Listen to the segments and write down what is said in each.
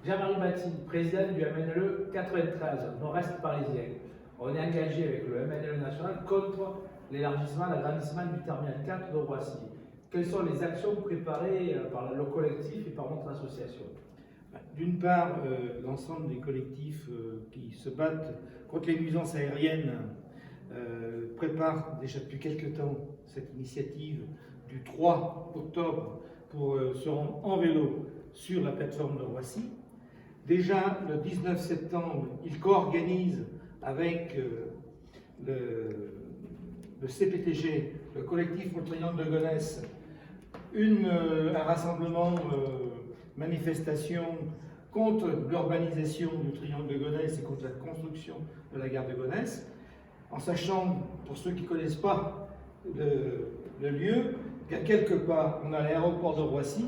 Jean-Marie Batti, président du MNLE 93, nord-est parisien. On est engagé avec le MNLE national contre l'élargissement, l'agrandissement du terminal 4 de Roissy. Quelles sont les actions préparées par le collectif et par notre association? D'une part, l'ensemble des collectifs qui se battent contre les nuisances aériennes préparent déjà depuis quelque temps cette initiative du 3 octobre pour se rendre en vélo sur la plateforme de Roissy. Déjà, le 19 septembre, ils co-organisent avec le CPTG, le collectif pour le triangle de Gonesse, un rassemblement, manifestation contre l'urbanisation du triangle de Gonesse et contre la construction de la gare de Gonesse, en sachant, pour ceux qui ne connaissent pas le lieu, qu'à quelques pas, on a l'aéroport de Roissy,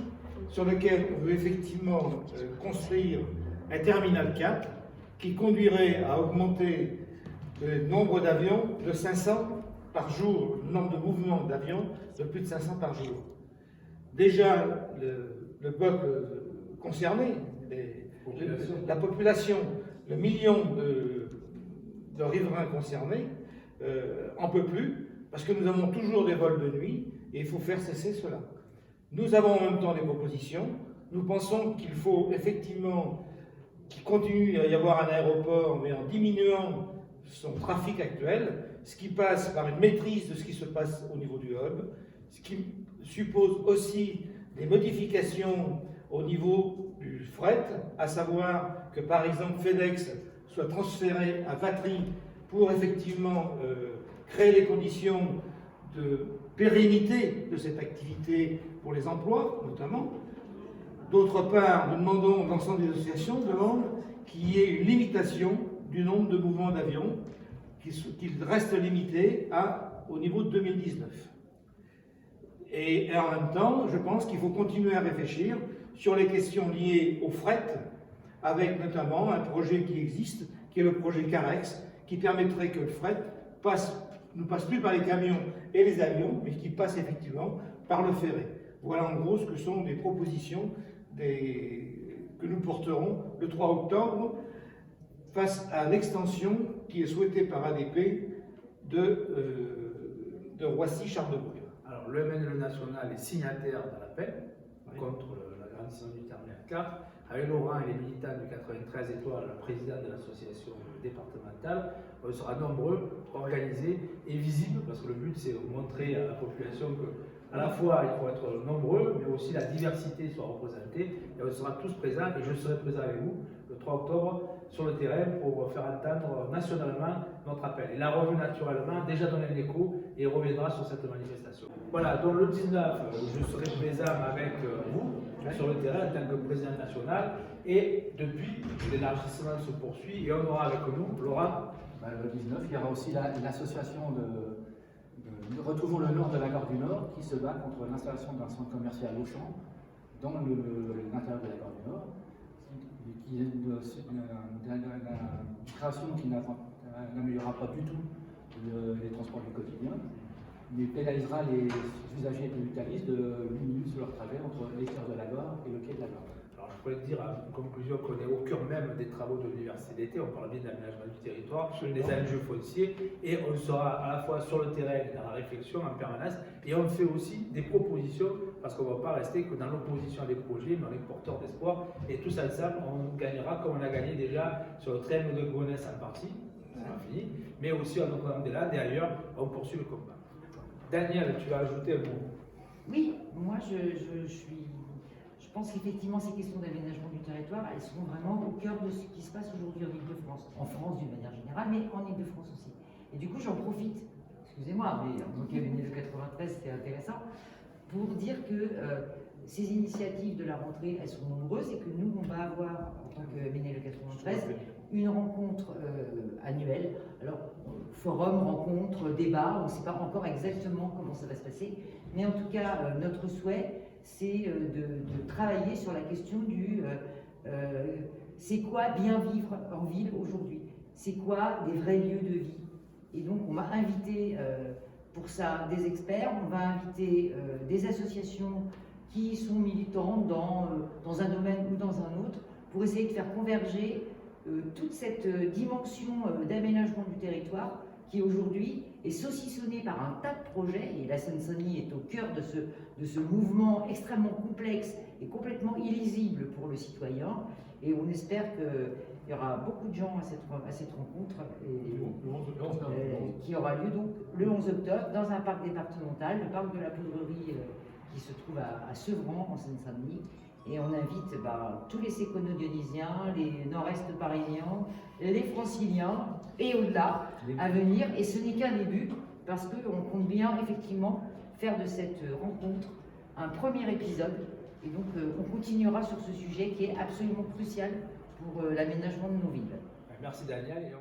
sur lequel on veut effectivement construire un terminal 4 qui conduirait à augmenter le nombre d'avions de 500 par jour, le nombre de mouvements d'avions de plus de 500 par jour. Déjà, le peuple concerné, la population, le million de riverains concernés, en peut plus, parce que nous avons toujours des vols de nuit et il faut faire cesser cela. Nous avons en même temps des propositions. Nous pensons qu'il faut effectivement qu'il continue à y avoir un aéroport, mais en diminuant son trafic actuel, ce qui passe par une maîtrise de ce qui se passe au niveau du hub, ce qui suppose aussi des modifications au niveau du fret, à savoir que par exemple FedEx soit transféré à Vatry pour effectivement créer les conditions de pérennité de cette activité pour les emplois notamment. D'autre part, nous demandons, l'ensemble des associations demandent qu'il y ait une limitation du nombre de mouvements d'avions, qu'il reste limité au niveau de 2019. Et en même temps, je pense qu'il faut continuer à réfléchir sur les questions liées au fret, avec notamment un projet qui existe, qui est le projet Carex, qui permettrait que le fret ne passe plus par les camions et les avions, mais qui passe effectivement par le ferré. Voilà en gros ce que sont des propositions que nous porterons le 3 octobre face à l'extension qui est souhaitée par ADP de Roissy-Charles-de-Gaulle. Alors, le MNLE national est signataire de l'appel contre l'agrandissement du terminal 4. Avec Laurent et les militants du 93 étoiles, le président de l'association départementale, on sera nombreux, organisés et visibles, parce que le but c'est de montrer à la population que à la fois il faut être nombreux, mais aussi la diversité soit représentée, et on sera tous présents, et je serai présent avec vous le 3 octobre sur le terrain pour faire entendre nationalement notre appel. Il a revu naturellement, déjà donné l'écho, et il reviendra sur cette manifestation. Voilà, donc le 19, je serai présent avec vous sur le terrain en tant que président national, et depuis, l'élargissement se poursuit, et on aura avec nous Laurent. Le 19, il y aura aussi l'association de Retrouvons le Nord de la Gare du Nord qui se bat contre l'installation d'un centre commercial Auchan dans l'intérieur de la Gare du Nord, qui est une création qui n'améliorera pas du tout les transports du quotidien, mais pénalisera les usagers et les mutualistes de 8 minutes sur leur trajet entre l'extérieur de la gare et le quai de la gare. Alors, je pourrais dire en conclusion qu'on est au cœur même des travaux de l'université d'été, on parle bien d'aménagement du territoire, sur les enjeux fonciers, et on sera à la fois sur le terrain et dans la réflexion en permanence, et on fait aussi des propositions, parce qu'on ne va pas rester que dans l'opposition à des projets, mais on est porteur d'espoir, et tous ensemble, on gagnera comme on a gagné déjà sur le triangle de Gonesse en partie, c'est pas fini, mais aussi à Notre-Dame-des-Landes, et ailleurs, on poursuit le combat. Daniel, tu vas ajouter un mot? Oui, moi je pense qu'effectivement ces questions d'aménagement du territoire, elles sont vraiment au cœur de ce qui se passe aujourd'hui en Ile-de-France, en France d'une manière générale, mais en Ile-de-France aussi. Et du coup j'en profite, excusez-moi, mais en tant qu'MNLE 93 c'était intéressant, pour dire que ces initiatives de la rentrée, elles sont nombreuses et que nous on va avoir en tant que MNLE 93 une rencontre annuelle. Alors, forum, rencontre, débat, on ne sait pas encore exactement comment ça va se passer, mais en tout cas, notre souhait, c'est de travailler sur la question du c'est quoi bien vivre en ville aujourd'hui, c'est quoi des vrais lieux de vie. Et donc, on va inviter pour ça des experts, on va inviter des associations qui sont militantes dans un domaine ou dans un autre, pour essayer de faire converger toute cette dimension d'aménagement du territoire qui aujourd'hui est saucissonnée par un tas de projets, et la Seine-Saint-Denis est au cœur de ce mouvement extrêmement complexe et complètement illisible pour le citoyen. Et on espère qu'il y aura beaucoup de gens à cette rencontre qui aura lieu donc le 11 octobre dans un parc départemental, le parc de la Poudrerie qui se trouve à Sevran en Seine-Saint-Denis. Et on invite tous les sécono-dionysiens, les nord-est parisiens, les franciliens et au-delà à venir. Et ce n'est qu'un début parce qu'on compte bien effectivement faire de cette rencontre un premier épisode. Et donc on continuera sur ce sujet qui est absolument crucial pour l'aménagement de nos villes. Merci Daniel.